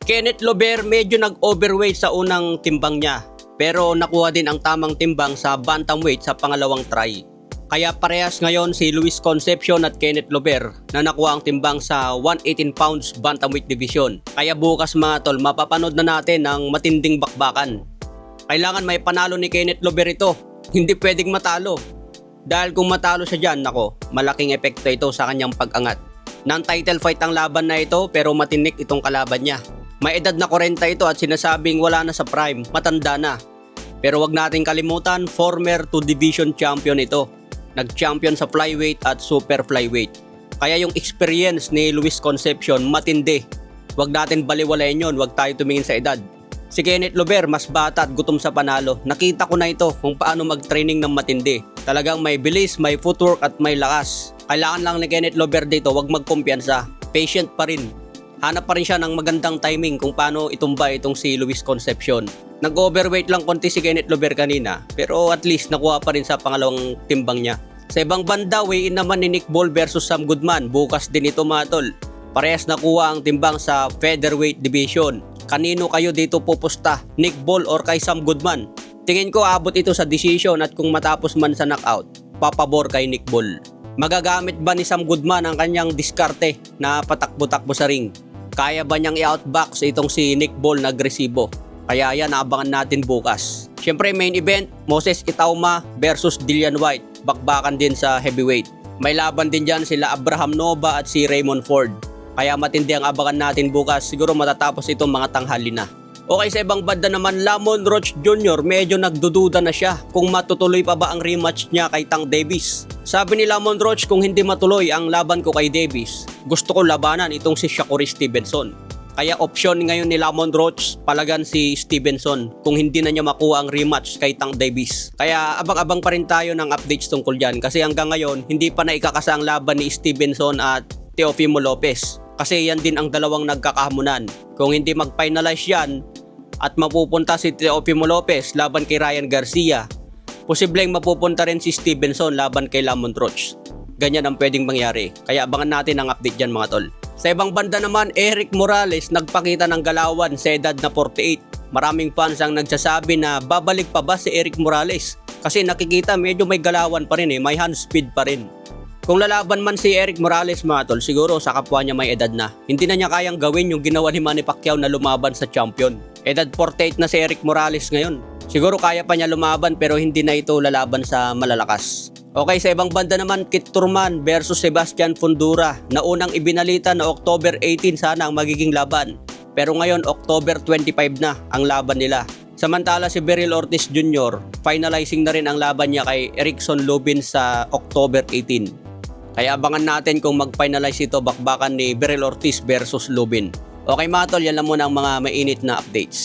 Kenneth Lober medyo nag-overweight sa unang timbang niya, pero nakuha din ang tamang timbang sa bantamweight sa pangalawang try. Kaya parehas ngayon si Luis Concepcion at Kenneth Lober na nakuha ang timbang sa 118 pounds bantamweight division. Kaya bukas mga tol, mapapanood na natin ang matinding bakbakan. Kailangan may panalo ni Kenneth Lober ito, hindi pwedeng matalo. Dahil kung matalo siya dyan, nako, malaking epekto ito sa kanyang pag-angat. Non-title fight ang laban na ito pero matinik itong kalaban niya. May edad na 40 ito at sinasabing wala na sa prime, matanda na. Pero wag nating kalimutan, former 2 division champion ito. Nag-champion sa flyweight at super flyweight. Kaya yung experience ni Luis Concepcion matindi. Wag natin baliwalayin yun, wag tayo tumingin sa edad. Si Kenneth Lober mas bata at gutom sa panalo. Nakita ko na ito kung paano mag-training ng matindi. Talagang may bilis, may footwork at may lakas. Kailangan lang ni Kenneth Lober dito, wag magkumpiyansa. Patient pa rin. Hanap pa rin siya ng magandang timing kung paano itumba itong si Luis Concepcion. Nag-overweight lang konti si Kenneth Lober kanina, pero at least nakuha pa rin sa pangalawang timbang niya. Sa ibang banda, weigh-in naman ni Nick Ball versus Sam Goodman. Bukas din ito mga tol. Parehas nakuha ang timbang sa featherweight division. Kanino kayo dito pupusta? Nick Ball or kay Sam Goodman? Tingin ko abot ito sa decision at kung matapos man sa knockout, papabor kay Nick Ball. Magagamit ba ni Sam Goodman ang kanyang diskarte na patakbo-takbo sa ring? Kaya ba niyang i-outbox itong si Nick Ball na agresibo? Kaya yan, abangan natin bukas. Siyempre main event, Moses Itauma versus Dillian Whyte. Bakbakan din sa heavyweight. May laban din dyan sila Abraham Nova at si Raymond Ford. Kaya matindi ang abangan natin bukas. Siguro matatapos itong mga tanghali na. Okay, sa ibang banda naman, Lamon Roach Jr. medyo nagdududa na siya kung matutuloy pa ba ang rematch niya kay Tank Davis. Sabi ni Lamon Roach, kung hindi matuloy ang laban ko kay Davis, gusto ko labanan itong si Shakur Stevenson. Kaya option ngayon ni Lamon Roach, palagan si Stevenson kung hindi na niya makuha ang rematch kay Tank Davis. Kaya abang-abang pa rin tayo ng updates tungkol dyan kasi hanggang ngayon hindi pa naikakasa ang laban ni Stevenson at Teofimo Lopez. Kasi yan din ang dalawang nagkakahamunan. Kung hindi mag-finalize yan at mapupunta si Teofimo Lopez laban kay Ryan Garcia, posibleng mapupunta rin si Stevenson laban kay Lamon Roach. Ganyan ang pwedeng mangyari. Kaya abangan natin ang update dyan mga tol. Sa ibang banda naman, Eric Morales nagpakita ng galawan sa edad na 48. Maraming fans ang nagsasabi na babalik pa ba si Eric Morales? Kasi nakikita medyo may galawan pa rin may hand speed pa rin. Kung lalaban man si Eric Morales mga tol, siguro sa kapwa niya may edad na. Hindi na niya kayang gawin yung ginawa ni Manny Pacquiao na lumaban sa champion. Edad 48 na si Eric Morales ngayon. Siguro kaya pa niya lumaban pero hindi na ito lalaban sa malalakas. Okay, sa ibang banda naman, Kit Turman versus Sebastian Fundora na unang ibinalita na October 18 sana ang magiging laban. Pero ngayon, October 25 na ang laban nila. Samantala si Beryl Ortiz Jr., finalizing na rin ang laban niya kay Erickson Lubin sa October 18. Kaya abangan natin kung mag-finalize ito bakbakan ni Beryl Ortiz versus Lubin. Okay mga tol, yan lang muna ang mga mainit na updates.